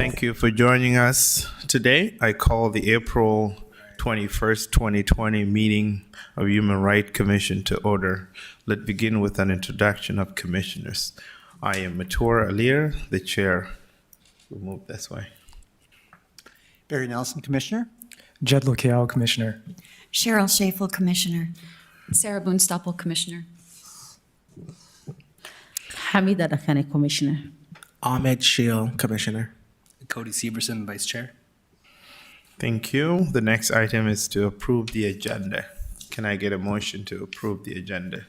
Thank you for joining us today. I call the April 21st, 2020 meeting of Human Rights Commission to order. Let's begin with an introduction of commissioners. I am Matur Alir, the chair. We'll move this way. Barry Nelson, Commissioner. Jed Lokial, Commissioner. Cheryl Shafel, Commissioner. Sarah Boone-Stoppel, Commissioner. Hamida Dakhani, Commissioner. Ahmed Sheel, Commissioner. Cody Severson, Vice Chair. Thank you. The next item is to approve the agenda. Can I get a motion to approve the agenda?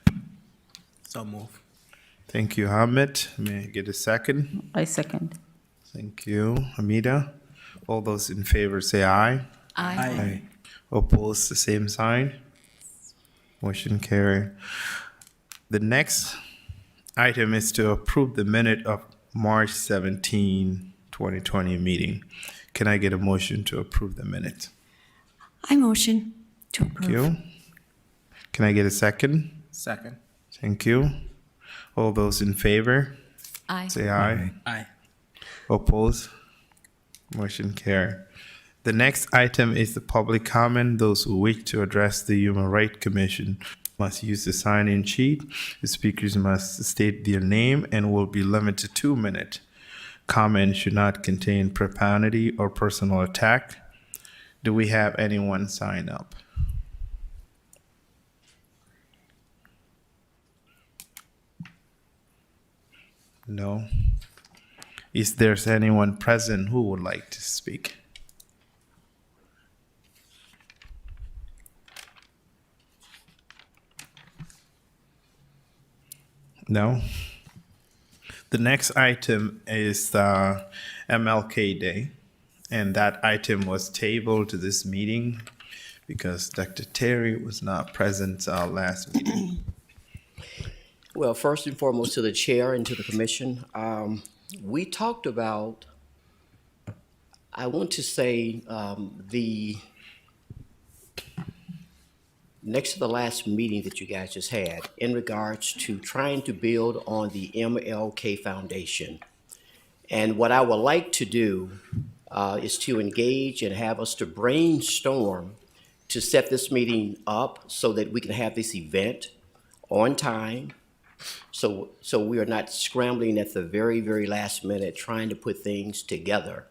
So move. Thank you, Ahmed. May I get a second? I second. Thank you, Hamida. All those in favor say aye. Aye. Opposed, the same sign. Motion carried. The next item is to approve the minute of March 17, 2020 meeting. Can I get a motion to approve the minute? I motion to approve. Thank you. Can I get a second? Second. Thank you. All those in favor Aye. say aye. Aye. Opposed? Motion carried. The next item is the public comment. Those who wish to address the Human Rights Commission must use the sign-in sheet. The speakers must state their name and will be limited to 2 minutes. Comment should not contain profanity or personal attack. Do we have anyone sign up? No. Is there anyone present who would like to speak? No. The next item is MLK Day, and that item was tabled to this meeting because Dr. Terry was not present last meeting. Well, first and foremost, to the chair and to the commission, we talked about, I want to say, the next to the last meeting that you guys just had in regards to trying to build on the MLK Foundation. And what I would like to do is to engage and have us to brainstorm to set this meeting up so that we can have this event on time. So we are not scrambling at the very, very last minute trying to put things together.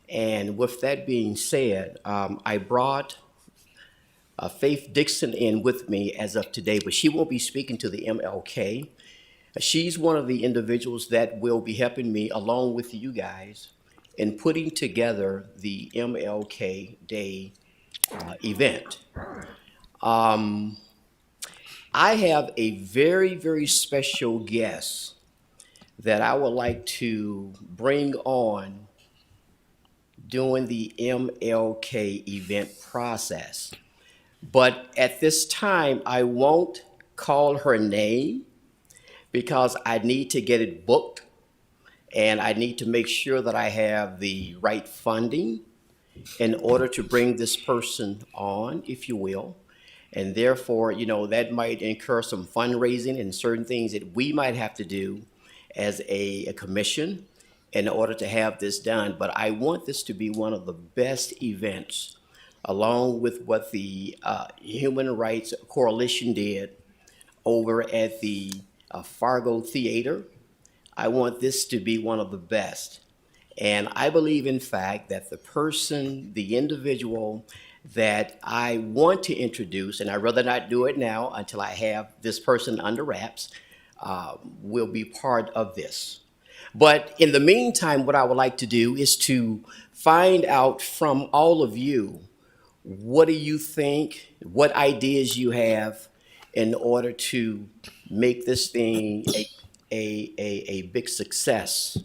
And with that being said, I brought Faith Dixon in with me as of today, but she won't be speaking to the MLK. She's one of the individuals that will be helping me along with you guys in putting together the MLK Day event. I have a very, very special guest that I would like to bring on during the MLK event process. But at this time, I won't call her name because I need to get it booked and I need to make sure that I have the right funding in order to bring this person on, if you will. And therefore, that might incur some fundraising and certain things that we might have to do as a commission in order to have this done. But I want this to be one of the best events, along with what the Human Rights Coalition did over at the Fargo Theater. I want this to be one of the best. And I believe, in fact, that the individual that I want to introduce, and I'd rather not do it now until I have this person under wraps, will be part of this. But in the meantime, what I would like to do is to find out from all of you, what do you think, what ideas you have in order to make this thing a big success.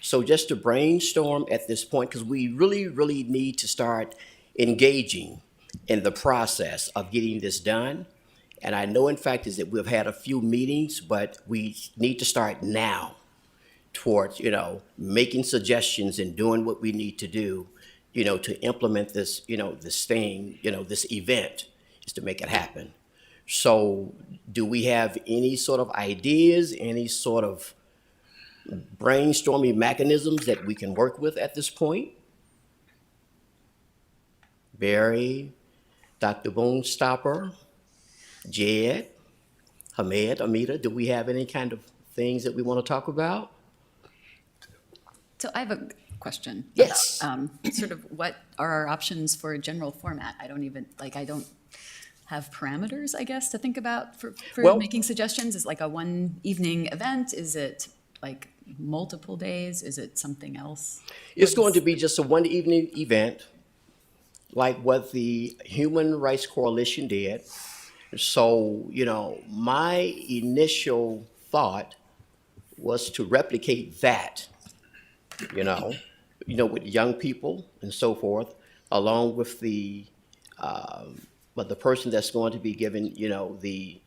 So just to brainstorm at this point, because we really, really need to start engaging in the process of getting this done. And I know, in fact, is that we've had a few meetings, but we need to start now towards, making suggestions and doing what we need to do, to implement this, this thing, this event is to make it happen. So do we have any sort of ideas, any sort of brainstorming mechanisms that we can work with at this point? Barry, Dr. Bonestopper, Jed, Hamed, Amita, do we have any kind of things that we want to talk about? So I have a question. Yes. Sort of what are our options for a general format? I don't have parameters, I guess, to think about for Well- making suggestions. Is it like a one evening event? Is it like multiple days? Is it something else? It's going to be just a one evening event, like what the Human Rights Coalition did. So, my initial thought was to replicate that, with young people and so forth, along with but the person that's going to be given, the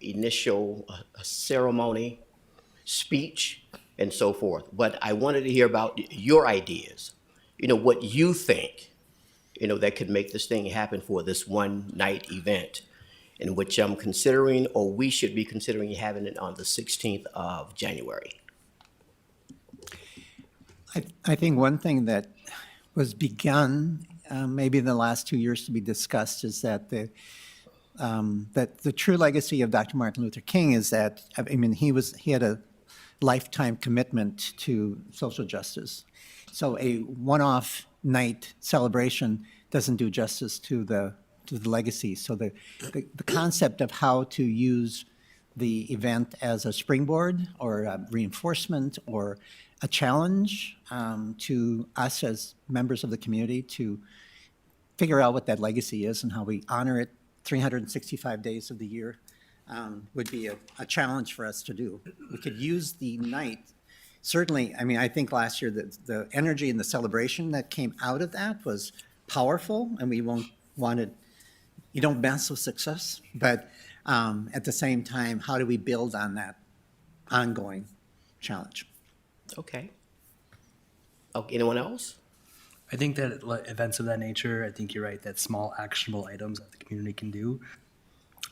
initial ceremony, speech, and so forth. But I wanted to hear about your ideas, what you think, that could make this thing happen for this one night event, in which I'm considering, or we should be considering having it on the 16th of January. I think one thing that was begun, maybe in the last 2 years to be discussed, is that the true legacy of Dr. Martin Luther King is that, he had a lifetime commitment to social justice. So a one-off night celebration doesn't do justice to the legacy. So the concept of how to use the event as a springboard or a reinforcement or a challenge to us as members of the community to figure out what that legacy is and how we honor it 365 days of the year would be a challenge for us to do. We could use the night. Certainly, I think last year the energy and the celebration that came out of that was powerful, and we you don't mess with success, but at the same time, how do we build on that ongoing challenge? Okay. Anyone else? I think that events of that nature, I think you're right, that small actionable items that the community can do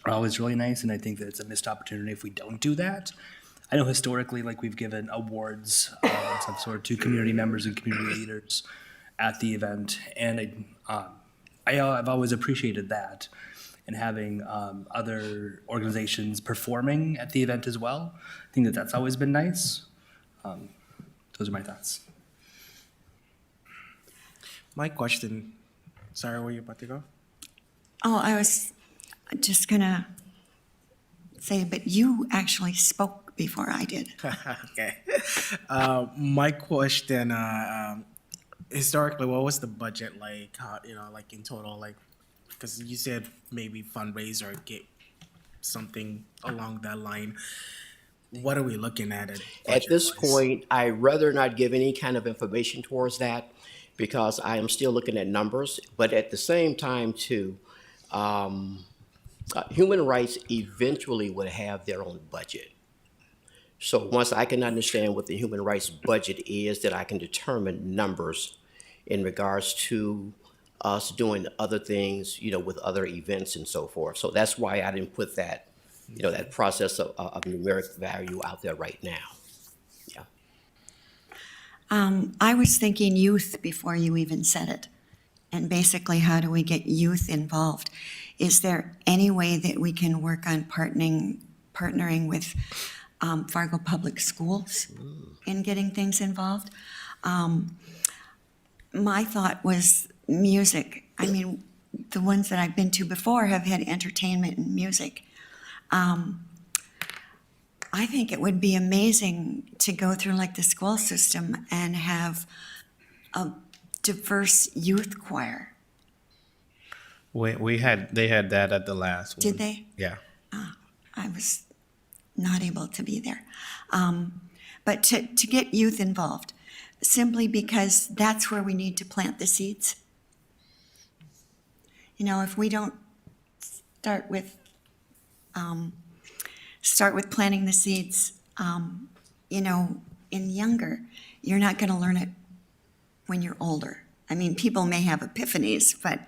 are always really nice, and I think that it's a missed opportunity if we don't do that. I know historically, we've given awards of some sort to community members and community leaders at the event, and I've always appreciated that, and having other organizations performing at the event as well. I think that that's always been nice. Those are my thoughts. My question, sorry, were you about to go? Oh, I was just gonna say, but you actually spoke before I did. Okay. My question, historically, what was the budget like? How, in total, because you said maybe fundraise or get something along that line. What are we looking at? At this budget-wise? point, I'd rather not give any kind of information towards that because I am still looking at numbers. But at the same time, too, human rights eventually would have their own budget. So once I can understand what the human rights budget is, that I can determine numbers in regards to us doing other things, with other events and so forth. So that's why I didn't put that, that process of numeric value out there right now. Yeah. I was thinking youth before you even said it. And basically, how do we get youth involved? Is there any way that we can work on partnering with Fargo Public Schools in getting things involved? My thought was music. The ones that I've been to before have had entertainment and music. I think it would be amazing to go through the school system and have a diverse youth choir. They had that at the last one. Did they? Yeah. I was not able to be there. But to get youth involved, simply because that's where we need to plant the seeds. If we don't start with planting the seeds, in younger, you're not going to learn it when you're older. People may have epiphanies, but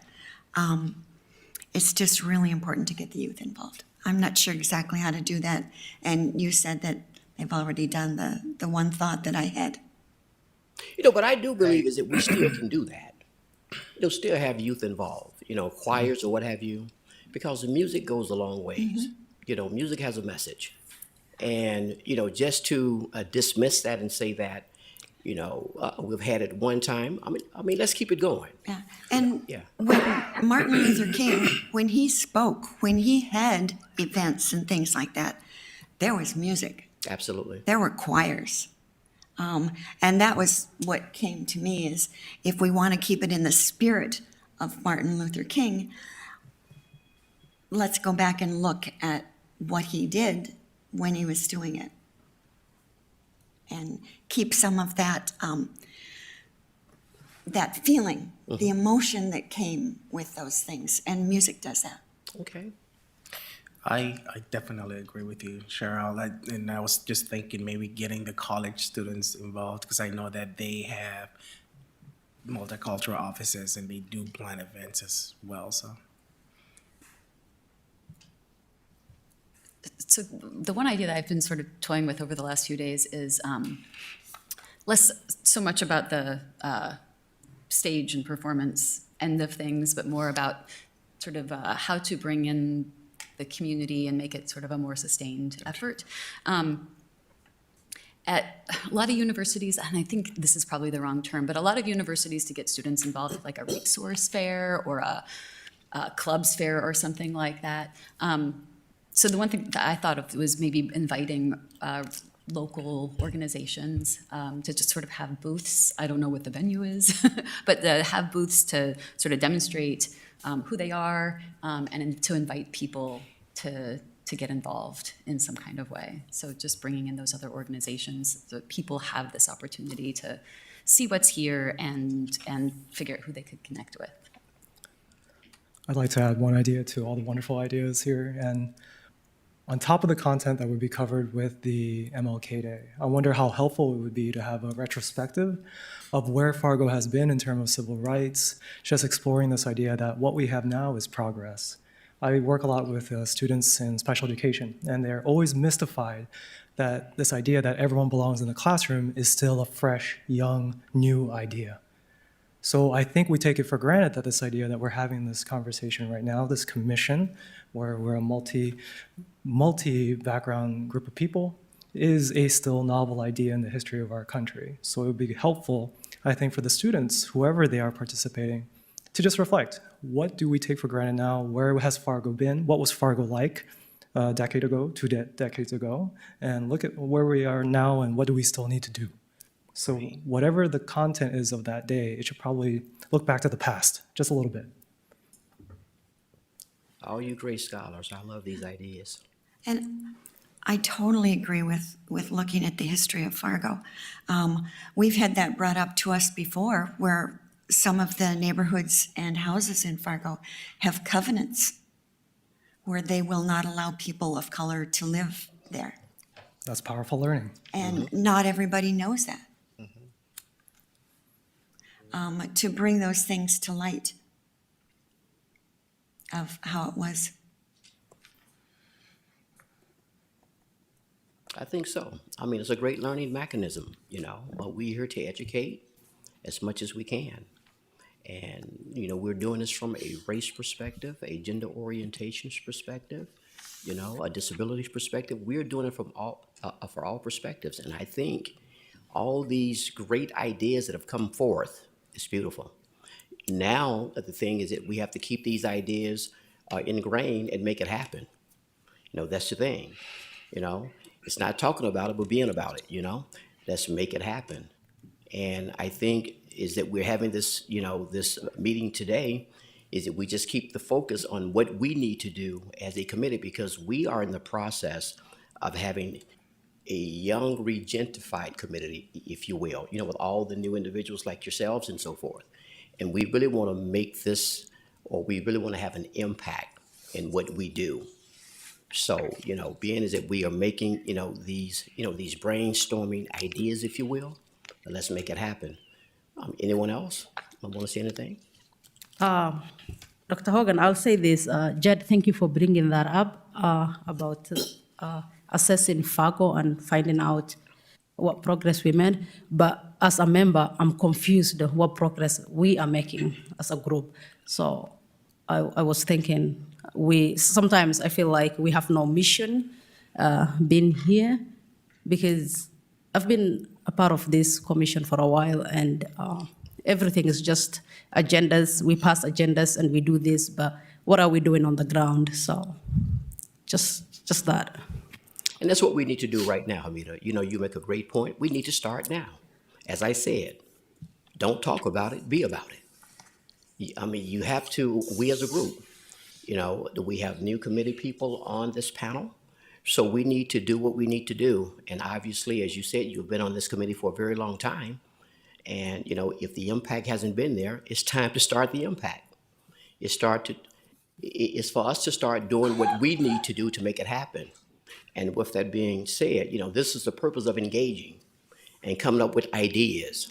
it's just really important to get the youth involved. I'm not sure exactly how to do that. And you said that They've already done the one thought that I had. But I do believe is that we still can do that. Still have youth involved, choirs or what have you, because the music goes a long ways. Music has a message. And, just to dismiss that and say that, we've had it one time, I mean, let's keep it going. Yeah. And Yeah. when Martin Luther King, when he spoke, when he had events and things like that, there was music. Absolutely. There were choirs. And that was what came to me is if we want to keep it in the spirit of Martin Luther King, let's go back and look at what he did when he was doing it. And keep some of that, that feeling, the emotion that came with those things. And music does that. Okay. I definitely agree with you, Cheryl. And I was just thinking maybe getting the college students involved because I know that they have multicultural offices and they do plan events as well. So the one idea that I've been sort of toying with over the last few days is less so much about the stage and performance end of things, but more about sort of how to bring in the community and make it sort of a more sustained effort. At a lot of universities, and I think this is probably the wrong term, but a lot of universities to get students involved with like a resource fair or a clubs fair or something like that. So the one thing that I thought of was maybe inviting local organizations to just sort of have booths. I don't know what the venue is, but to have booths to sort of demonstrate who they are and to invite people to get involved in some kind of way. So just bringing in those other organizations so people have this opportunity to see what's here and figure out who they could connect with. I'd like to add one idea to all the wonderful ideas here. And on top of the content that would be covered with the MLK Day, I wonder how helpful it would be to have a retrospective of where Fargo has been in terms of civil rights, just exploring this idea that what we have now is progress. I work a lot with students in special education, and they're always mystified that this idea that everyone belongs in the classroom is still a fresh, young, new idea. So I think we take it for granted that this idea that we're having this conversation right now, this commission, where we're a multi-background group of people, is a still novel idea in the history of our country. So it would be helpful, I think, for the students, whoever they are participating, to just reflect. What do we take for granted now? Where has Fargo been? What was Fargo like a decade ago, 2 decades ago? And look at where we are now and what do we still need to do? So whatever the content is of that day, it should probably look back to the past just a little bit. All you great scholars, I love these ideas. And I totally agree with looking at the history of Fargo. We've had that brought up to us before where some of the neighborhoods and houses in Fargo have covenants where they will not allow people of color to live there. That's powerful learning. And not everybody knows that. To bring those things to light of how it was. I think so. I mean, it's a great learning mechanism, but we're here to educate as much as we can. And, we're doing this from a race perspective, a gender orientations perspective, a disabilities perspective. We're doing it from for all perspectives. And I think all these great ideas that have come forth, it's beautiful. Now, the thing is that we have to keep these ideas ingrained and make it happen. That's the thing, It's not talking about it, but being about it, Let's make it happen. And I think is that we're having this, this meeting today, is that we just keep the focus on what we need to do as a committee, because we are in the process of having a young regentified committee, if you will, with all the new individuals like yourselves and so forth. And we really want to make this, or we really want to have an impact in what we do. So, being is that we are making, these brainstorming ideas, if you will, let's make it happen. Anyone else want to say anything? Dr. Hogan, I'll say this. Jed, thank you for bringing that up about assessing Fargo and finding out what progress we made. But as a member, I'm confused what progress we are making as a group. So I was thinking, sometimes I feel like we have no mission being here, because I've been a part of this commission for a while, and everything is just agendas. We pass agendas and we do this, but what are we doing on the ground? So just that. And that's what we need to do right now, Hamida. You know, you make a great point. We need to start now. As I said, don't talk about it, be about it. I mean, you have to, we as a group, you know, we have new committee people on this panel. So we need to do what we need to do. And obviously, as you said, you've been on this committee for a very long time. And, you know, if the impact hasn't been there, it's time to start the impact. It's for us to start doing what we need to do to make it happen. And with that being said, you know, this is the purpose of engaging and coming up with ideas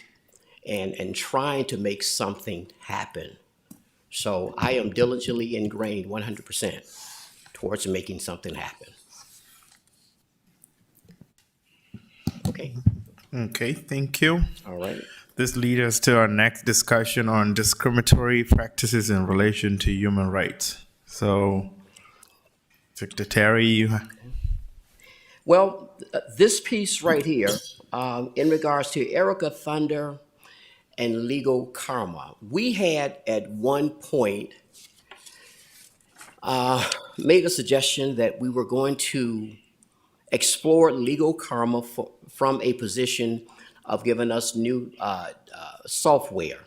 and trying to make something happen. So I am diligently ingrained 100% towards making something happen. Okay. Okay, thank you. All right. This leads us to our next discussion on discriminatory practices in relation to human rights. So, Secretary, you. Well, this piece right here, in regards to Erica Thunder and legal karma, we had at one point made a suggestion that we were going to explore legal karma from a position of giving us new software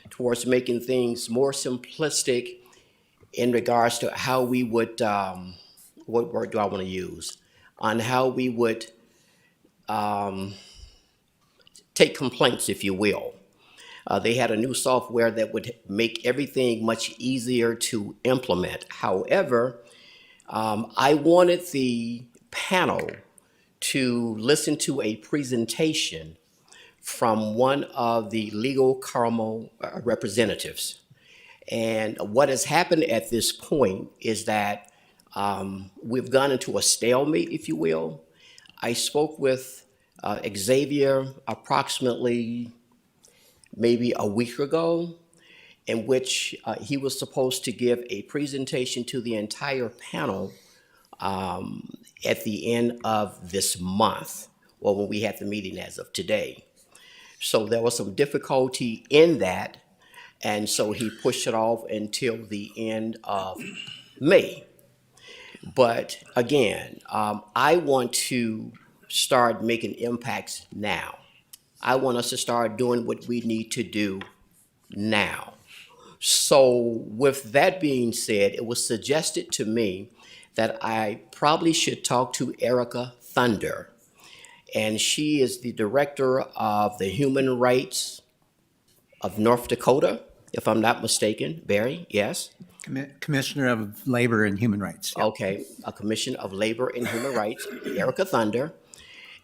towards making things more simplistic in regards to how we would, what word do I want to use, on how we would take complaints, if you will. They had a new software that would make everything much easier to implement. However, I wanted the panel to listen to a presentation from one of the legal karma representatives. And what has happened at this point is that we've gone into a stalemate, if you will. I spoke with Xavier approximately maybe a week ago, in which he was supposed to give a presentation to the entire panel at the end of this month, or when we had the meeting as of today. So there was some difficulty in that, and so he pushed it off until the end of May. But again, I want to start making impacts now. I want us to start doing what we need to do now. So with that being said, it was suggested to me that I probably should talk to Erica Thunder. And she is the director of the Human Rights of North Dakota, if I'm not mistaken. Barry, yes? Commissioner of Labor and Human Rights. Yep. Okay, a Commission of Labor and Human Rights, Erica Thunder.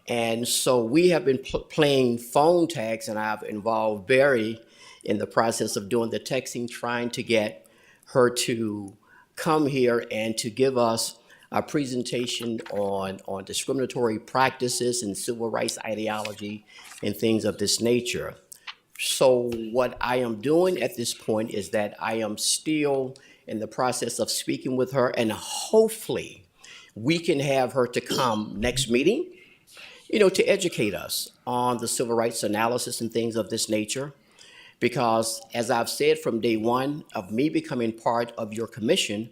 And so we have been playing phone tags, and I've involved Barry in the process of doing the texting, trying to get her to come here and to give us a presentation on discriminatory practices and civil rights ideology and things of this nature. So what I am doing at this point is that I am still in the process of speaking with her, and hopefully we can have her to come next meeting, you know, to educate us on the civil rights analysis and things of this nature. Because as I've said from day one of me becoming part of your commission,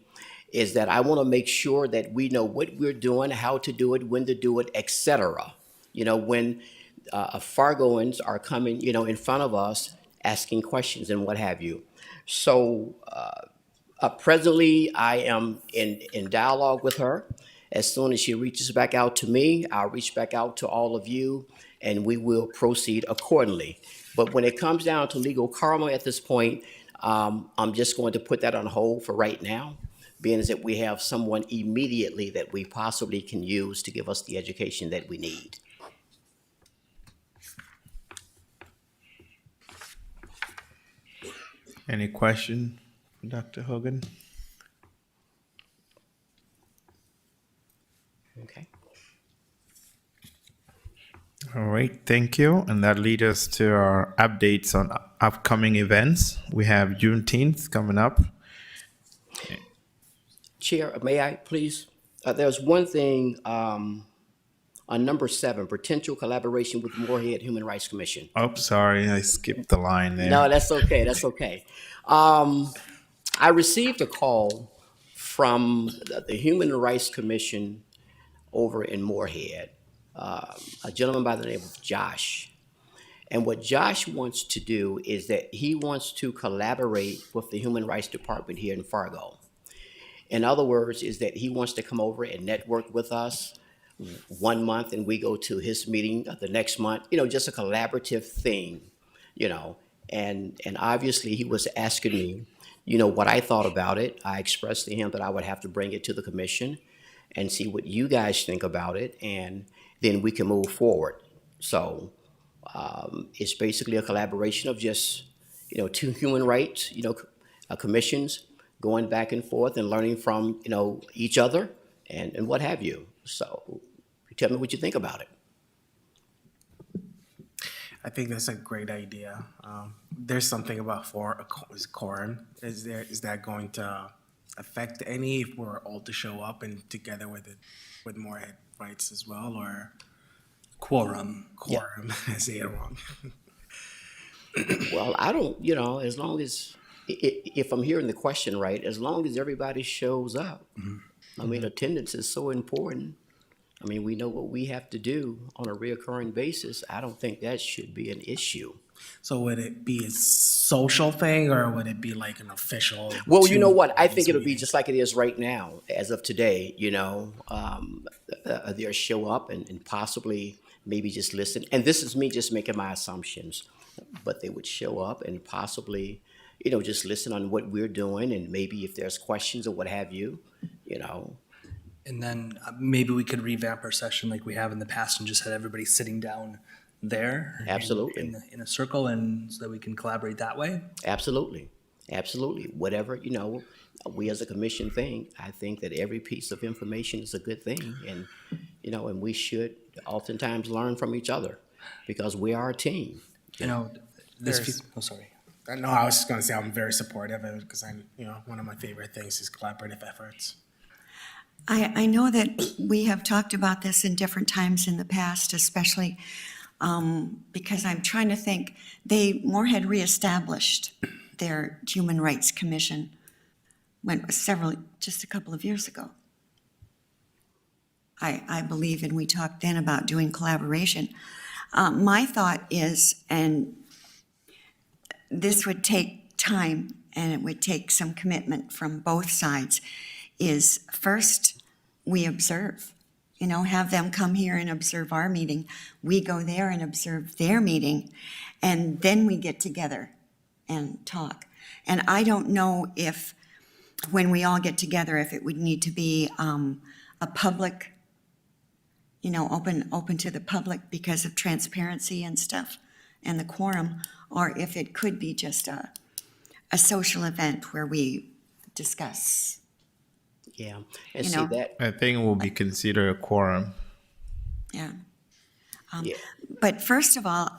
is that I want to make sure that we know what we're doing, how to do it, when to do it, etc. You know, when Fargoans are coming, you know, in front of us, asking questions and what have you. So presently, I am in dialogue with her. As soon as she reaches back out to me, I'll reach back out to all of you, and we will proceed accordingly. But when it comes down to legal karma at this point, I'm just going to put that on hold for right now, being as that we have someone immediately that we possibly can use to give us the education that we need. Any question, Dr. Hogan? Okay. All right, thank you. And that leads us to our updates on upcoming events. We have Juneteenth coming up. Chair, may I please? There's one thing on number 7, potential collaboration with Moorhead Human Rights Commission. Oh, sorry, I skipped the line there. No, that's okay. That's okay. I received a call from the Human Rights Commission over in Moorhead, a gentleman by the name of Josh. And what Josh wants to do is that he wants to collaborate with the Human Rights Department here in Fargo. In other words, is that he wants to come over and network with us 1 month and we go to his meeting the next month, just a collaborative thing, and obviously he was asking me, what I thought about it. I expressed to him that I would have to bring it to the commission and see what you guys think about it, and then we can move forward. So it's basically a collaboration of just, two human rights, commissions going back and forth and learning from, each other and what have you. So tell me what you think about it. I think that's a great idea. There's something about quorum. Is that going to affect any if we're all to show up and together with Moorhead rights as well, or Quorum. quorum? I say it wrong. Well, I don't, as long as, if I'm hearing the question right, as long as everybody shows up. I mean, attendance is so important. I mean, we know what we have to do on a reoccurring basis. I don't think that should be an issue. So would it be a social thing, or would it be like an official? Well, you know what? I think two it'll be meetings? just like it is right now, as of today, they'll show up and possibly maybe just listen. And this is me just making my assumptions, but they would show up and possibly, just listen on what we're doing, and maybe if there's questions or what have you. And then maybe we could revamp our session like we have in the past and just had everybody sitting down there. Absolutely. In a circle, and so that we can collaborate that way. Absolutely. Absolutely. Whatever, we as a commission think, I think that every piece of information is a good thing. And, and we should oftentimes learn from each other because we are a team. Sorry. No, I was just going to say I'm very supportive of it because one of my favorite things is collaborative efforts. I know that we have talked about this in different times in the past, especially because I'm trying to think, Moorhead reestablished their Human Rights Commission just a couple of years ago. I believe, and we talked then about doing collaboration. My thought is, and this would take time and it would take some commitment from both sides, is first we observe, have them come here and observe our meeting. We go there and observe their meeting, and then we get together and talk. And I don't know if, when we all get together, if it would need to be a public, open to the public because of transparency and stuff and the quorum, or if it could be just a social event where we discuss. Yeah. And You see know. that, I think it will be considered a quorum. Yeah. Yeah. But first of all,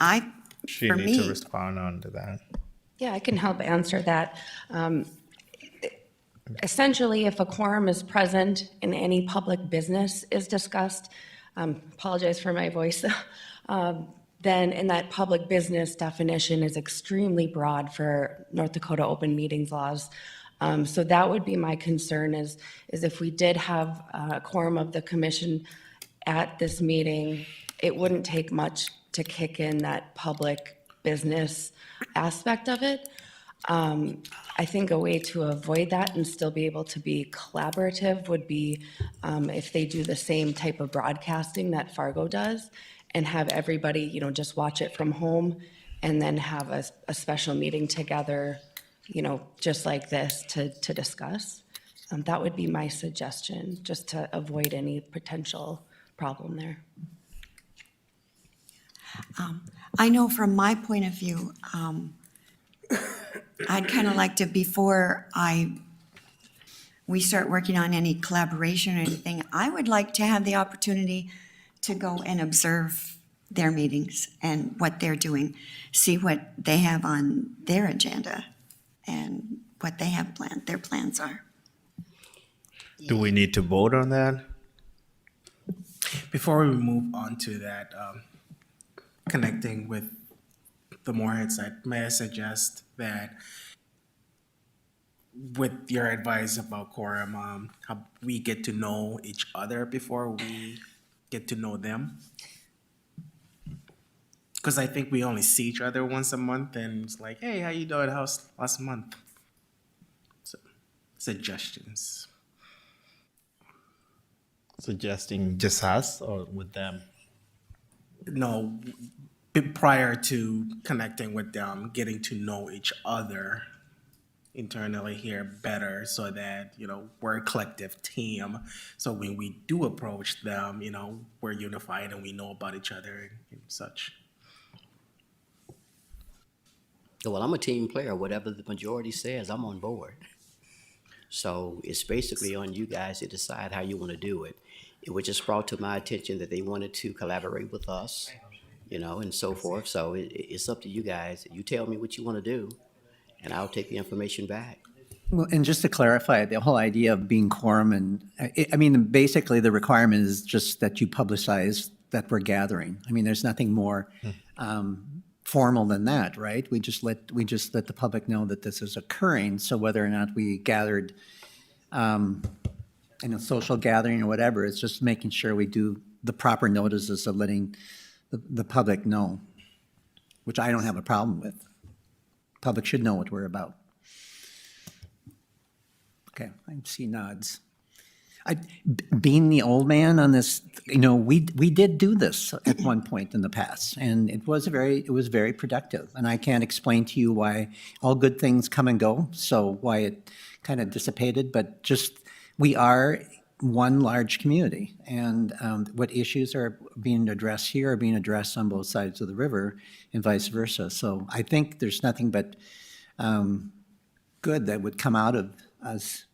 She for needs to me, respond on to that. Yeah, I can help answer that. Essentially, if a quorum is present and any public business is discussed, apologize for my voice, then in that public business definition is extremely broad for North Dakota open meetings laws. So that would be my concern is if we did have a quorum of the commission at this meeting, it wouldn't take much to kick in that public business aspect of it. I think a way to avoid that and still be able to be collaborative would be if they do the same type of broadcasting that Fargo does and have everybody, just watch it from home and then have a special meeting together, just like this to discuss. That would be my suggestion, just to avoid any potential problem there. I know from my point of view, I'd kind of like to, before we start working on any collaboration or anything, I would like to have the opportunity to go and observe their meetings and what they're doing, see what they have on their agenda and what they have planned, their plans are. Do we need to vote on that? Before we move on to that, connecting with the Moorhead side, may I suggest that with your advice about quorum, how we get to know each other before we get to know them? Because I think we only see each other once a month, and it's like, hey, how you doing? How's last month? So, suggestions. Suggesting just us or with them? No, prior to connecting with them, getting to know each other internally here better so that, we're a collective team. So when we do approach them, we're unified and we know about each other and such. Well, I'm a team player. Whatever the majority says, I'm on board. So it's basically on you guys to decide how you want to do it. It was just brought to my attention that they wanted to collaborate with us, and so forth. So it's up to you guys. You tell me what you want to do, and I'll take the information back. Well, and just to clarify, the whole idea of being quorum and, basically the requirement is just that you publicize that we're gathering. There's nothing more formal than that, right? We just let the public know that this is occurring. So whether or not we gathered in a social gathering or whatever, it's just making sure we do the proper notices of letting the public know, which I don't have a problem with. Public should know what we're about. Okay, I see nods. Being the old man on this, we did do this at one point in the past, and it was very productive. And I can't explain to you why all good things come and go, so why it kind of dissipated. But just we are one large community, and what issues are being addressed here are being addressed on both sides of the river, and vice versa. So I think there's nothing but good that would come out of us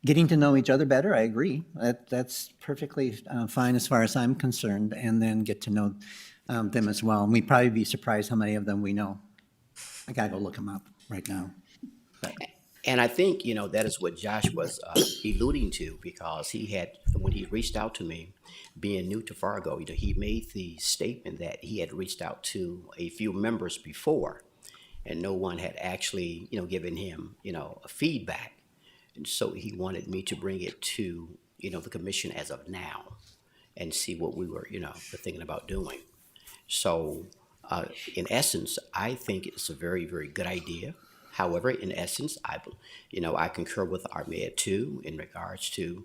getting to know each other better. I agree. That's perfectly fine as far as I'm concerned, and then get to know them as well. And we'd probably be surprised how many of them we know. I gotta go look them up right now. But And I think, that is what Josh was alluding to, because when he reached out to me, being new to Fargo, he made the statement that he had reached out to a few members before, and no one had actually, given him, a feedback. And so he wanted me to bring it to, the commission as of now and see what we were, thinking about doing. So in essence, I think it's a very, very good idea. However, in essence, I concur with Ahmed too in regards to,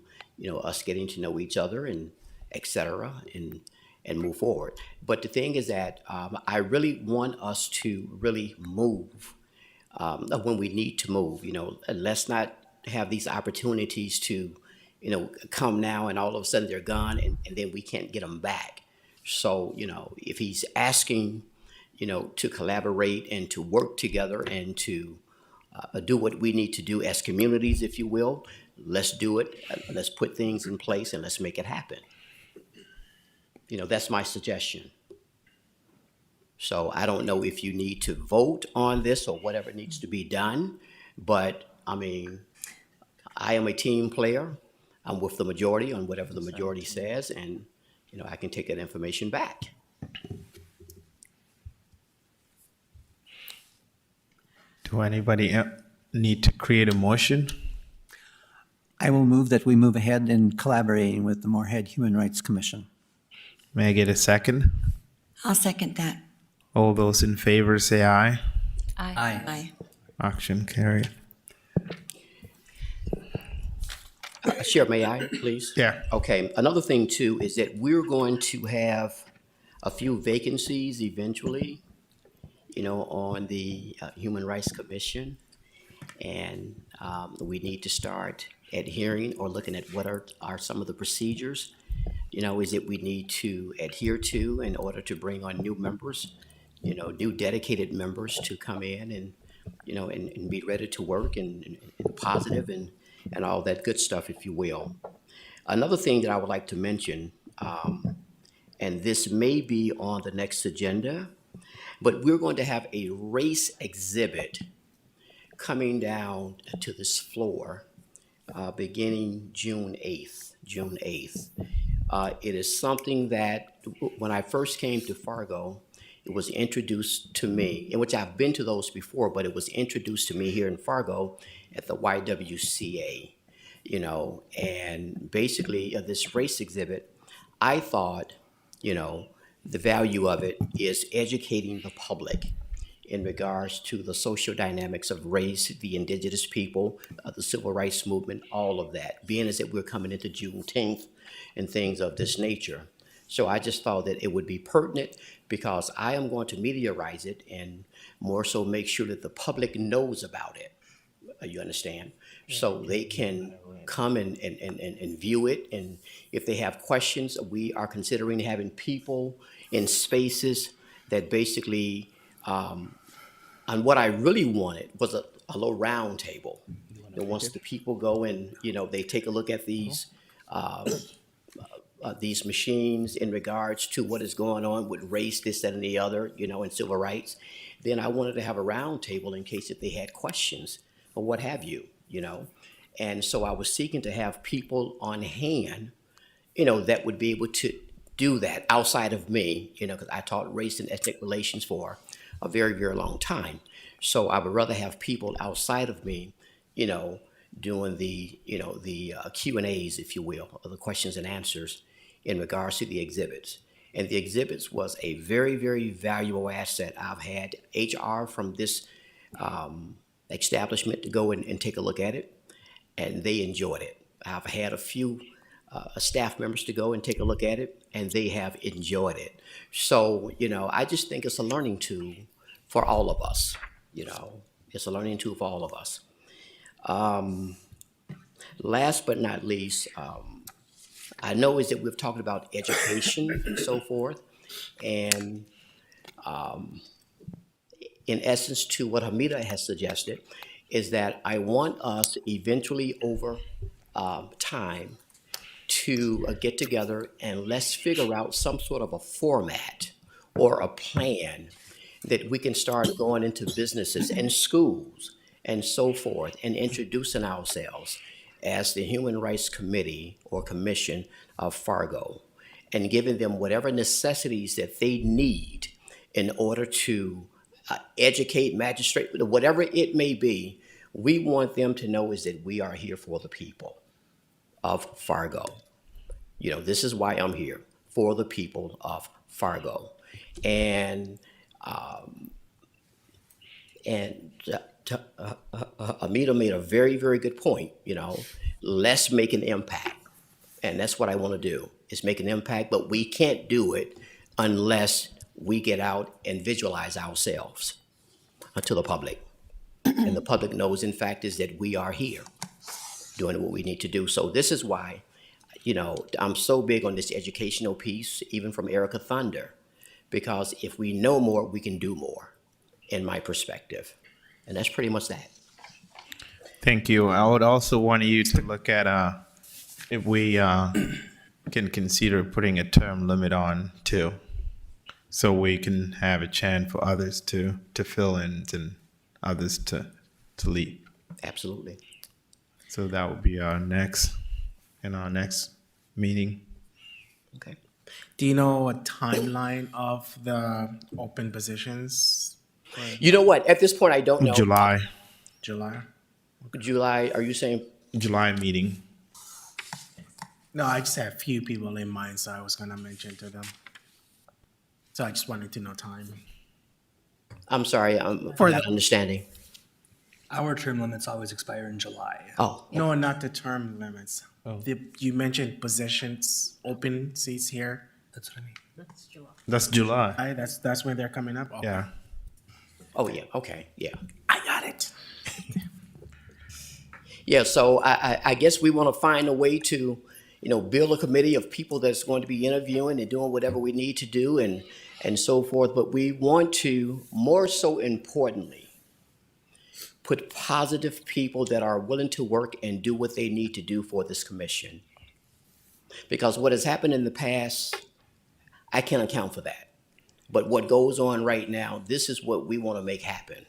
us getting to know each other and et cetera, and move forward. But the thing is that I really want us to really move when we need to move. Let's not have these opportunities to, come now and all of a sudden they're gone and then we can't get them back. So, if he's asking, to collaborate and to work together and to do what we need to do as communities, if you will, let's do it. Let's put things in place and let's make it happen. That's my suggestion. So I don't know if you need to vote on this or whatever needs to be done, but I am a team player. I'm with the majority on whatever the majority says, and, I can take that information back. Do anybody need to create a motion? I will move that we move ahead in collaborating with the Moorhead Human Rights Commission. May I get a second? I'll second that. All those in favor say aye. Aye. Action carried. Chair, may I, please? Yeah. Okay, another thing too is that we're going to have a few vacancies eventually, on the Human Rights Commission. And we need to start adhering or looking at what are some of the procedures, is it we need to adhere to in order to bring on new members, new dedicated members to come in and, and be ready to work and positive and all that good stuff, if you will. Another thing that I would like to mention, and this may be on the next agenda, but we're going to have a race exhibit coming down to this floor beginning June 8th. June 8th. It is something that when I first came to Fargo, it was introduced to me, in which I've been to those before, but it was introduced to me here in Fargo at the YWCA, and basically this race exhibit, I thought, the value of it is educating the public in regards to the social dynamics of race, the indigenous people, the civil rights movement, all of that, being as that we're coming into Juneteenth and things of this nature. So I just thought that it would be pertinent because I am going to meteorize it and more so make sure that the public knows about it. You understand? So they can come and view it. And if they have questions, we are considering having people in spaces that basically, and what I really wanted was a little round table. And once the people go and, they take a look at these machines in regards to what is going on with race, this, that, and the other, and civil rights, then I wanted to have a round table in case if they had questions or what have you. And so I was seeking to have people on hand, that would be able to do that outside of me, because I taught race and ethnic relations for a very, very long time. So I would rather have people outside of me, doing the Q&As, if you will, or the questions and answers in regards to the exhibits. And the exhibits was a very, very valuable asset. I've had HR from this establishment to go and take a look at it, and they enjoyed it. I've had a few staff members to go and take a look at it, and they have enjoyed it. So, I just think it's a learning tool for all of us. It's a learning tool for all of us. Last but not least, I know is that we've talked about education and so forth, and in essence to what Hamida has suggested, is that I want us eventually over time to get together and let's figure out some sort of a format or a plan that we can start going into businesses and schools and so forth and introducing ourselves as the Human Rights Committee or Commission of Fargo and giving them whatever necessities that they need in order to educate, magistrate, whatever it may be. We want them to know is that we are here for the people of Fargo. This is why I'm here, for the people of Fargo. And Amita made a very, very good point, let's make an impact. And that's what I want to do, is make an impact, but we can't do it unless we get out and visualize ourselves to the public. And the public knows, in fact, is that we are here doing what we need to do. So this is why, I'm so big on this educational piece, even from Erica Thunder, because if we know more, we can do more, in my perspective. And that's pretty much that. Thank you. I would also want you to look at if we can consider putting a term limit on too, so we can have a chance for others to fill in and others to lead. Absolutely. So that will be our next meeting. Okay. Do you know a timeline of the open positions? You know what? At this point, I don't know. July July, are you saying? July meeting. No, I just have a few people in mind, so I was going to mention to them. So I just wanted to know time. I'm sorry, I'm For not the- understanding. Our term limits always expire in July. Oh, No, not the term limits. You mentioned positions, open seats here. That's what I mean. That's July. That's when they're coming up? Okay. Yeah. oh yeah, okay, yeah. I got it. Yeah, so I guess we want to find a way to, build a committee of people that's going to be interviewing and doing whatever we need to do and so forth. But we want to, more so importantly, put positive people that are willing to work and do what they need to do for this commission. Because what has happened in the past, I can't account for that. But what goes on right now, this is what we want to make happen.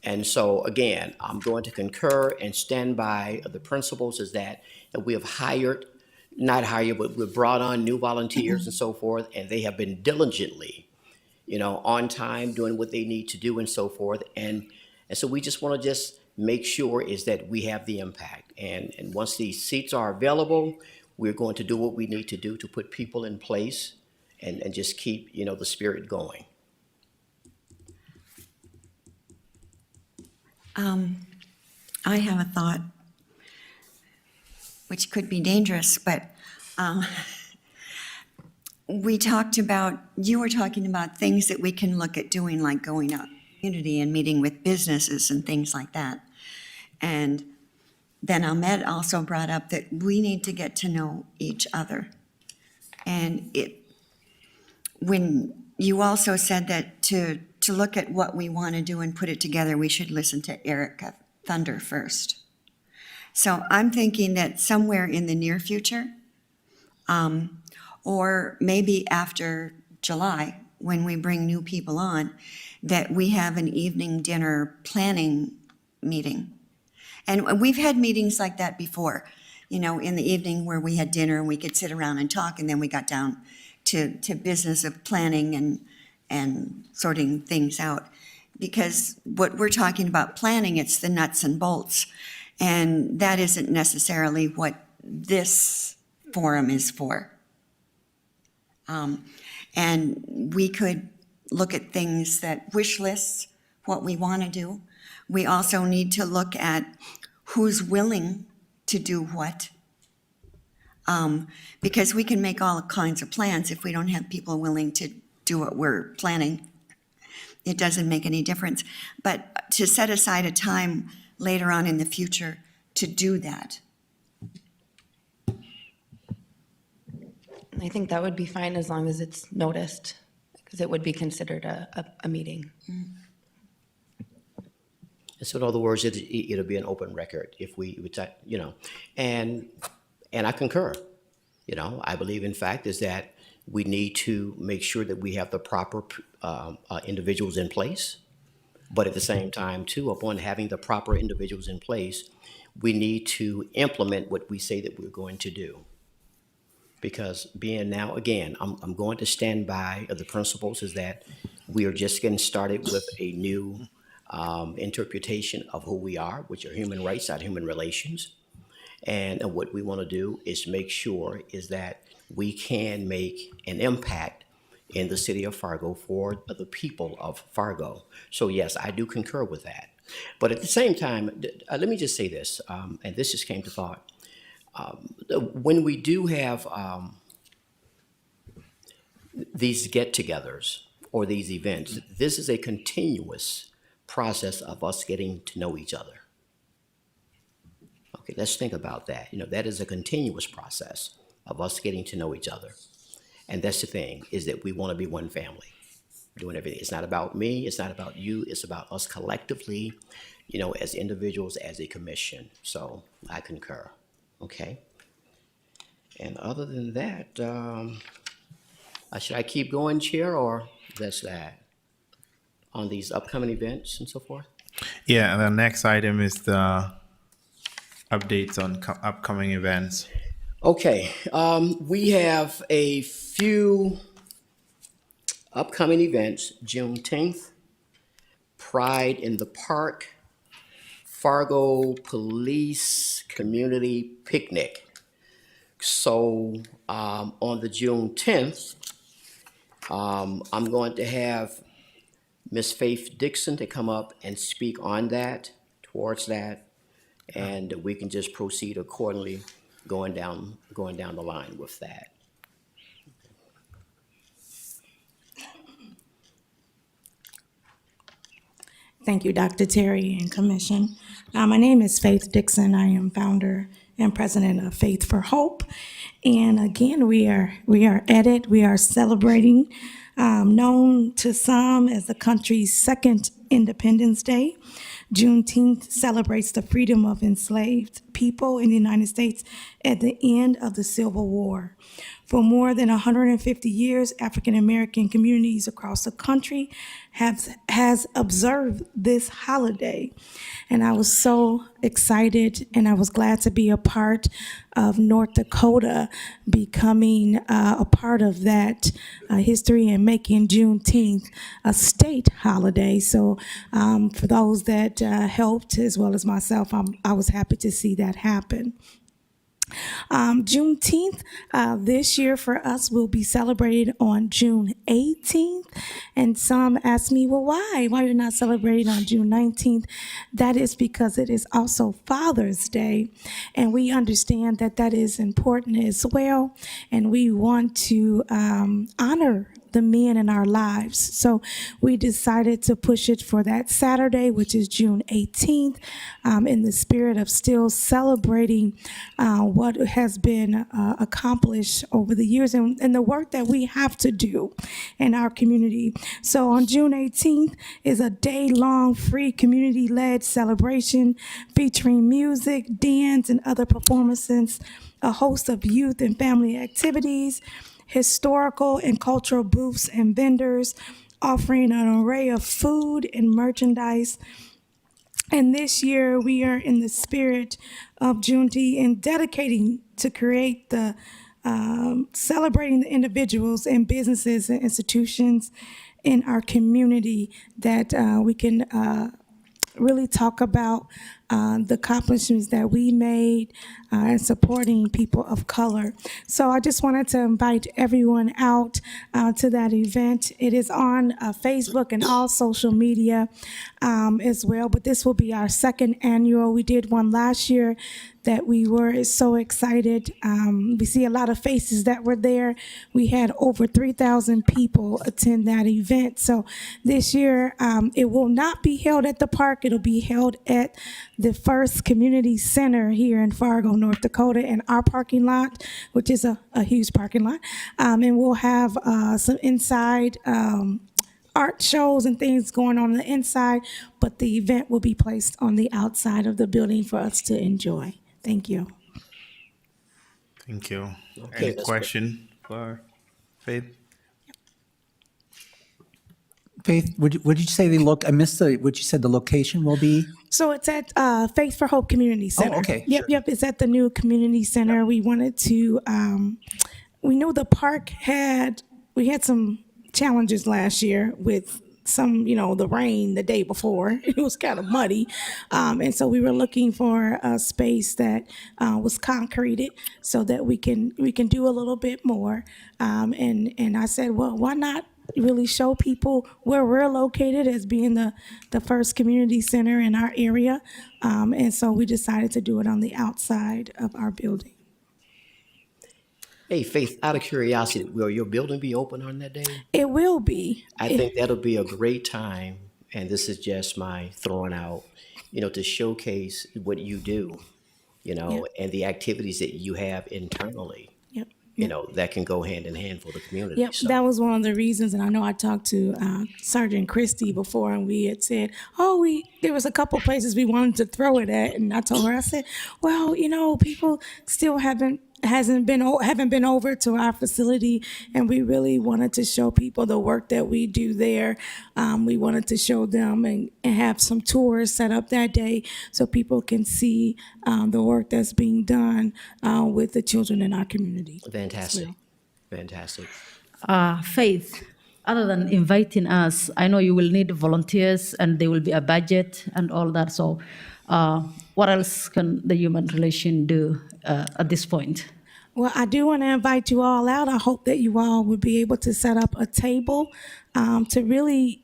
And so, again, I'm going to concur and stand by the principles is that we have not hired, but we've brought on new volunteers and so forth, and they have been diligently, on time, doing what they need to do and so forth. And so we just want to just make sure is that we have the impact. And once these seats are available, we're going to do what we need to do to put people in place and just keep, the spirit going. I have a thought, which could be dangerous, but you were talking about things that we can look at doing, like going out in the community and meeting with businesses and things like that. And then Ahmed also brought up that we need to get to know each other. And when you also said that to look at what we want to do and put it together, we should listen to Erica Thunder first. So I'm thinking that somewhere in the near future, or maybe after July, when we bring new people on, that we have an evening dinner planning meeting. And we've had meetings like that before, in the evening where we had dinner and we could sit around and talk, and then we got down to business of planning and sorting things out. Because what we're talking about planning, it's the nuts and bolts. And that isn't necessarily what this forum is for. And we could look at things that wish lists, what we want to do. We also need to look at who's willing to do what. Because we can make all kinds of plans if we don't have people willing to do what we're planning. It doesn't make any difference. But to set aside a time later on in the future to do that. I think that would be fine as long as it's noticed, because it would be considered a meeting. So in other words, it'll be an open record if and I concur. I believe in fact is that we need to make sure that we have the proper individuals in place. But at the same time, too, upon having the proper individuals in place, we need to implement what we say that we're going to do. Because being now, again, I'm going to stand by the principles is that we are just getting started with a new interpretation of who we are, which are human rights, not human relations. And what we want to do is make sure is that we can make an impact in the city of Fargo for the people of Fargo. So yes, I do concur with that. But at the same time, let me just say this, and this just came to thought. When we do have these get-togethers or these events, this is a continuous process of us getting to know each other. Okay, let's think about that. That is a continuous process of us getting to know each other. And that's the thing, is that we want to be one family, doing everything. It's not about me, it's not about you, it's about us collectively, as individuals, as a commission. So I concur, okay? And other than that, should I keep going, Chair, or that's that? On these upcoming events and so forth? Yeah, the next item is the updates on upcoming events. Okay, we have a few upcoming events: Juneteenth, Pride in the Park, Fargo Police Community Picnic. So on the June 10th, I'm going to have Miss Faith Dixon to come up and speak on that, towards that, and we can just proceed accordingly, going down the line with that. Thank you, Dr. Terry and Commission. My name is Faith Dixon. I am founder and president of Faith for Hope. And again, we are at it. We are celebrating, known to some as the country's second Independence Day. Juneteenth celebrates the freedom of enslaved people in the United States at the end of the Civil War. For more than 150 years, African American communities across the country has observed this holiday. And I was so excited and I was glad to be a part of North Dakota becoming a part of that history and making Juneteenth a state holiday. So for those that helped, as well as myself, I was happy to see that happen. Juneteenth this year for us will be celebrated on June 18th. And some ask me, well, why? Why are you not celebrating on June 19th? That is because it is also Father's Day. And we understand that that is important as well. And we want to honor the men in our lives. So we decided to push it for that Saturday, which is June 18th, in the spirit of still celebrating what has been accomplished over the years and the work that we have to do in our community. So on June 18th is a day-long free community-led celebration featuring music, dance, and other performances, a host of youth and family activities, historical and cultural booths and vendors, offering an array of food and merchandise. And this year we are in the spirit of Juneteenth and dedicating to create the celebrating the individuals and businesses and institutions in our community that we can really talk about the accomplishments that we made and supporting people of color. So I just wanted to invite everyone out to that event. It is on Facebook and all social media as well, but this will be our second annual. We did one last year that we were so excited. We see a lot of faces that were there. We had over 3,000 people attend that event. So this year, it will not be held at the park. It'll be held at the First Community Center here in Fargo, North Dakota, in our parking lot, which is a huge parking lot. And we'll have some inside art shows and things going on the inside, but the event will be placed on the outside of the building for us to enjoy. Thank you. Thank you. Okay, Any that's question for Faith? Faith, would you say I missed what you said the location will be? So it's at Faith for Hope Community Center. okay, Yep. It's at the new community center. We wanted to. We know the park we had some challenges last year with some, the rain the day before. It was kind of muddy, and so we were looking for a space that was concreted so that we can do a little bit more. And I said, well, why not really show people where we're located as being the first community center in our area. And so we decided to do it on the outside of our building. Hey, Faith, out of curiosity, will your building be open on that day? It will be. I think that'll be a great time, and this is just my throwing out, to showcase what you do, and the activities that you have internally. Yep. That can go hand in hand for the community. Yep, So, that was one of the reasons, and I know I talked to Sergeant Christie before, and we had said, there was a couple places we wanted to throw it at, and I told her, I said, well, people still haven't been over to our facility, and we really wanted to show people the work that we do there. We wanted to show them and have some tours set up that day so people can see the work that's being done with the children in our community. fantastic. Fantastic. Faith, other than inviting us, I know you will need volunteers and there will be a budget and all that. So what else can the human relation do at this point? Well, I do want to invite you all out. I hope that you all would be able to set up a table to really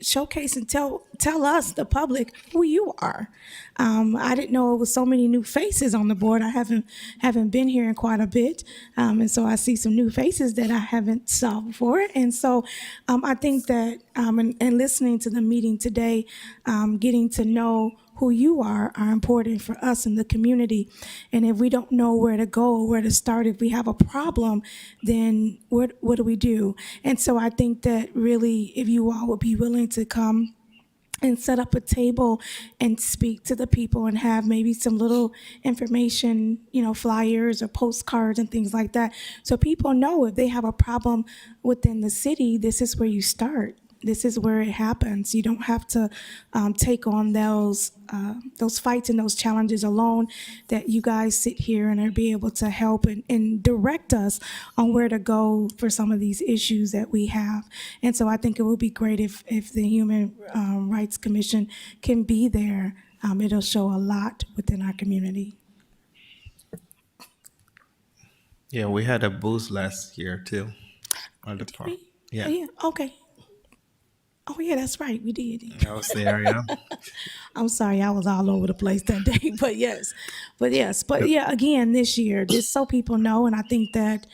showcase and tell us, the public, who you are. I didn't know it was so many new faces on the board. I haven't been here in quite a bit, and so I see some new faces that I haven't saw before. And so I think that and listening to the meeting today, getting to know who you are important for us in the community. And if we don't know where to go or where to start, if we have a problem, then what do we do? And so I think that really, if you all would be willing to come and set up a table and speak to the people and have maybe some little information, flyers or postcards and things like that. So people know if they have a problem within the city, this is where you start. This is where it happens. You don't have to take on those fights and those challenges alone. That you guys sit here and are be able to help and direct us on where to go for some of these issues that we have. And so I think it would be great if the Human Rights Commission can be there. It'll show a lot within our community. Yeah, we had a booth last year too. On the park. Yeah, Yeah. Okay. Oh yeah, that's right. We did. I was there. Yeah. I'm sorry, I was all over the place that day, but yeah, again, this year, just so people know, and I think that,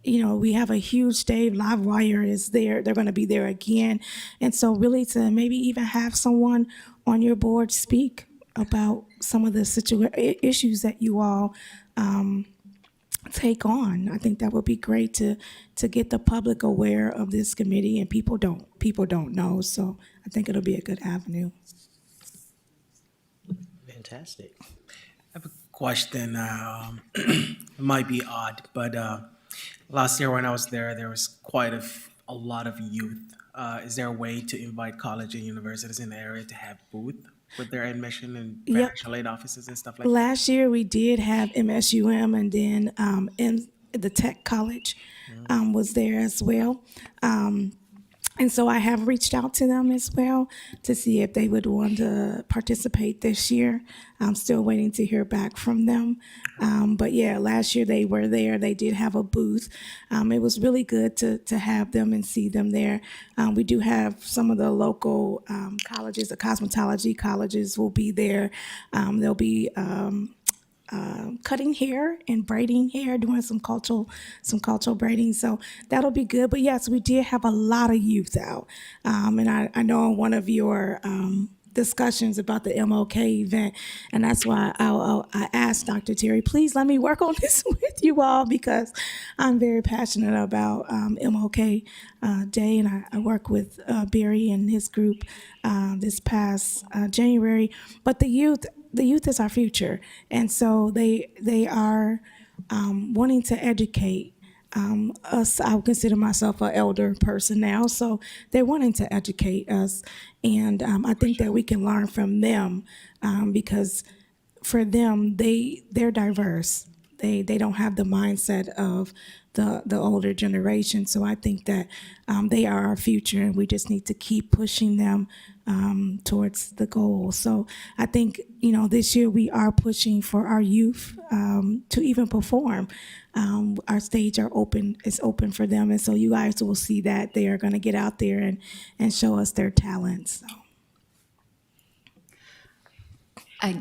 we have a huge stage. Livewire is there; they're going to be there again, and so really to maybe even have someone on your board speak about some of the issues that you all take on. I think that would be great to get the public aware of this committee, and people don't know. So I think it'll be a good avenue. Fantastic. I have a question. It might be odd, but last year when I was there was quite a lot of youth. Is there a way to invite college and universities in the area to have booth with their admission and Yep. financial aid offices and stuff like that? Last year we did have MSUM, and then in the Tech College was there as well. And so I have reached out to them as well to see if they would want to participate this year. I'm still waiting to hear back from them. But yeah, last year they were there. They did have a booth. It was really good to have them and see them there. We do have some of the local colleges, the cosmetology colleges will be there. They'll be cutting hair and braiding hair, doing some cultural braiding. So that'll be good. But yes, we did have a lot of youth out. And I know in one of your discussions about the MLK event, and that's why I asked Dr. Terry, please let me work on this with you all, because I'm very passionate about MLK Day, and I work with Barry and his group this past January. But the youth is our future, and so they are wanting to educate us. I would consider myself an elder person now, so they're wanting to educate us, and I think that we can learn from them because for them they're diverse. They don't have the mindset of the older generation. So I think that they are our future, and we just need to keep pushing them towards the goal. So I think, this year we are pushing for our youth to even perform. Our stage is open for them. And so you guys will see that they are going to get out there and show us their talents. So.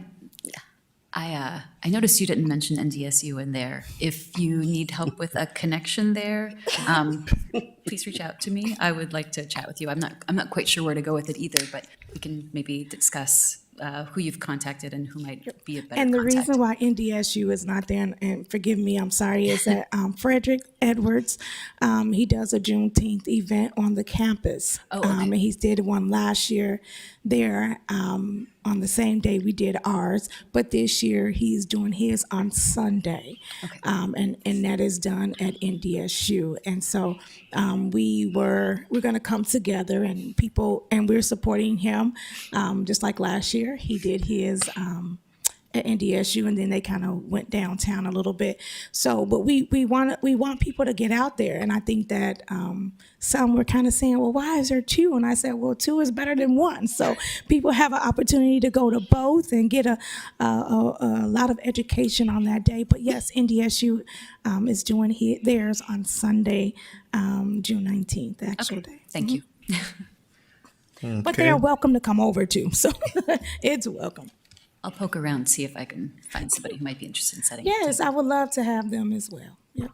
I noticed you didn't mention NDSU in there. If you need help with a connection there, please reach out to me. I would like to chat with you. I'm not quite sure where to go with it either, but we can maybe discuss who you've contacted and who might be a better And the contact. reason why NDSU is not there, and forgive me, I'm sorry, is that Frederick Edwards, he does a Juneteenth event on the campus. Oh, okay. And he did one last year there on the same day we did ours, but this year he's doing his on Sunday. Okay. And that is done at NDSU. And so we're going to come together, and we're supporting him, just like last year. He did his at NDSU, and then they kind of went downtown a little bit. So, but we want people to get out there, and I think that some were kind of saying, well, why is there two? And I said, well, two is better than one. So people have an opportunity to go to both and get a lot of education on that day. But yes, NDSU is doing theirs on Sunday, June 19th, the actual day. Thank you. But they're welcome to come over too. So it's welcome. I'll poke around, see if I can find somebody who might be interested in setting it. Yes, I would love to have them as well. Yeah.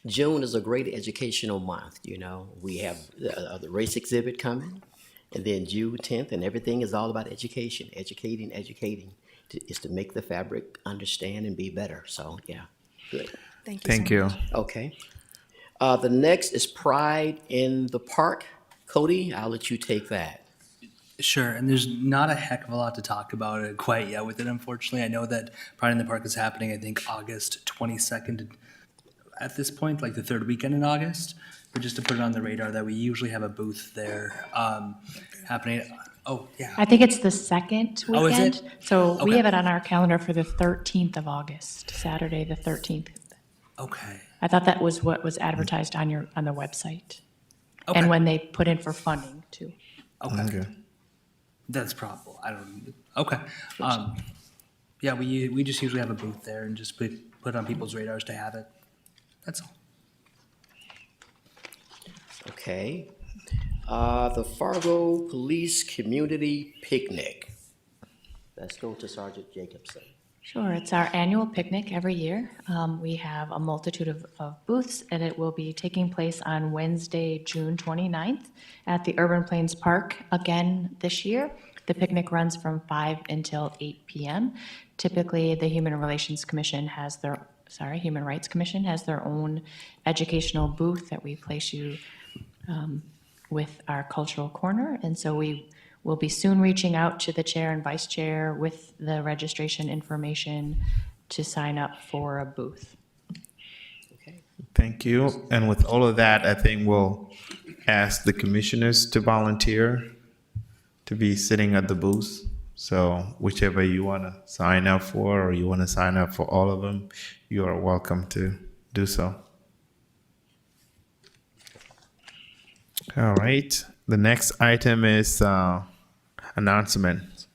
June is a great educational month. We have the race exhibit coming, and then Juneteenth, and everything is all about education, educating, is to make the fabric understand and be better. So yeah, good. Thank you. Okay. The next is Pride in the Park. Cody, I'll let you take that. Sure, and there's not a heck of a lot to talk about it quite yet with it, unfortunately. I know that Pride in the Park is happening, I think, August 22nd at this point, like the third weekend in August. But just to put it on the radar that we usually have a booth there happening. Oh, yeah. I think it's the second Oh, is it? weekend. So we Okay. have it on our calendar for the 13th of August, Saturday, the 13th. Okay. I thought that was what was advertised on the website. Okay. And when they put in for funding too. Okay. That's probable. I don't. Okay. Yeah, we just usually have a booth there and just put it on people's radars to have it. That's all. Okay. The Fargo Police Community Picnic. Let's go to Sergeant Jacobson. Sure, it's our annual picnic every year. We have a multitude of booths, and it will be taking place on Wednesday, June 29th at the Urban Plains Park again this year. The picnic runs from 5 until 8 p.m. Typically, the Human Rights Commission has their own educational booth that we place you with our cultural corner. And so we will be soon reaching out to the chair and vice chair with the registration information to sign up for a booth. Thank you. And with all of that, I think we'll ask the commissioners to volunteer to be sitting at the booth. So whichever you want to sign up for, or you want to sign up for all of them, you are welcome to do so. All right. The next item is announcement.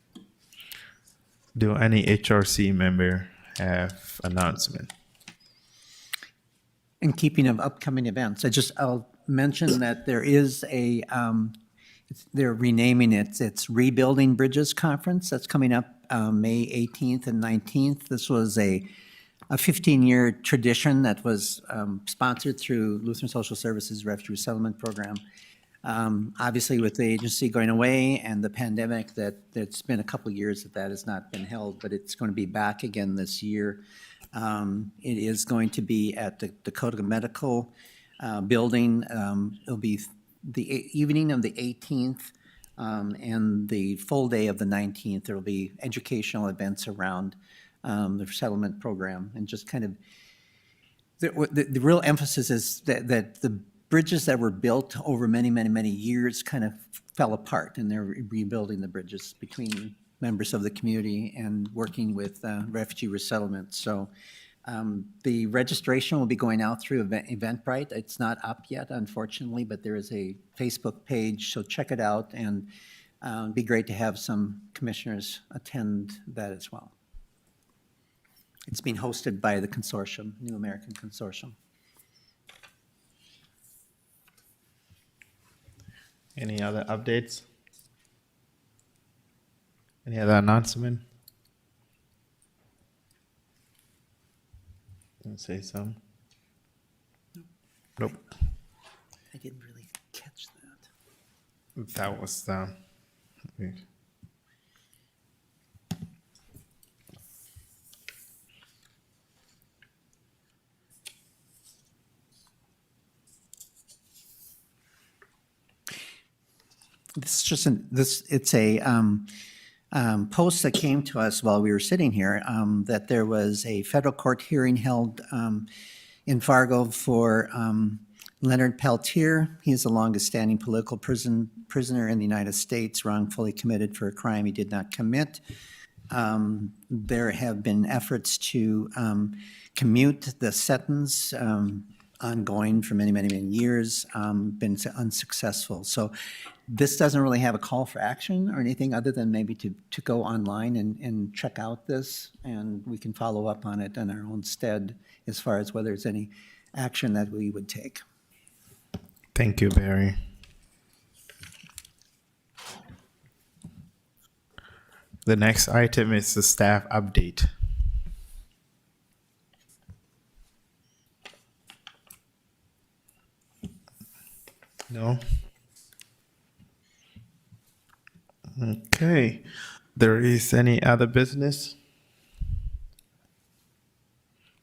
Do any HRC member have announcement? In keeping of upcoming events, I'll mention that there is they're renaming it, it's Rebuilding Bridges Conference. That's coming up May 18th and 19th. This was a 15-year tradition that was sponsored through Lutheran Social Services Refugee Resettlement Program. Obviously, with the agency going away and the pandemic, it's been a couple of years that has not been held, but it's going to be back again this year. It is going to be at the Dakota Medical Building. It'll be the evening of the 18th and the full day of the 19th. There will be educational events around the resettlement program, and just kind of the real emphasis is that the bridges that were built over many years kind of fell apart, and they're rebuilding the bridges between members of the community and working with refugee resettlement. So the registration will be going out through Eventbrite. It's not up yet, unfortunately, but there is a Facebook page, so check it out, and it'd be great to have some commissioners attend that as well. It's being hosted by the consortium, New American Consortium. Any other updates? Any other announcement? Want to say something? Nope. I didn't really catch that. That was It's a post that came to us while we were sitting here, that there was a federal court hearing held in Fargo for Leonard Peltier. He is the longest-standing political prisoner in the United States, wrongfully committed for a crime he did not commit. There have been efforts to commute the sentence, ongoing for many years, been unsuccessful. So this doesn't really have a call for action or anything other than maybe to go online and check out this, and we can follow up on it in our own stead as far as whether there's any action that we would take. Thank you, Barry. The next item is the staff update. No? Okay. There is any other business?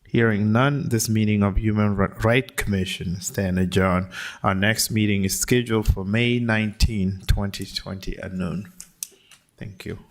Hearing none, this meeting of Human Rights Commission stand adjourned. Our next meeting is scheduled for May 19, 2020 at noon. Thank you.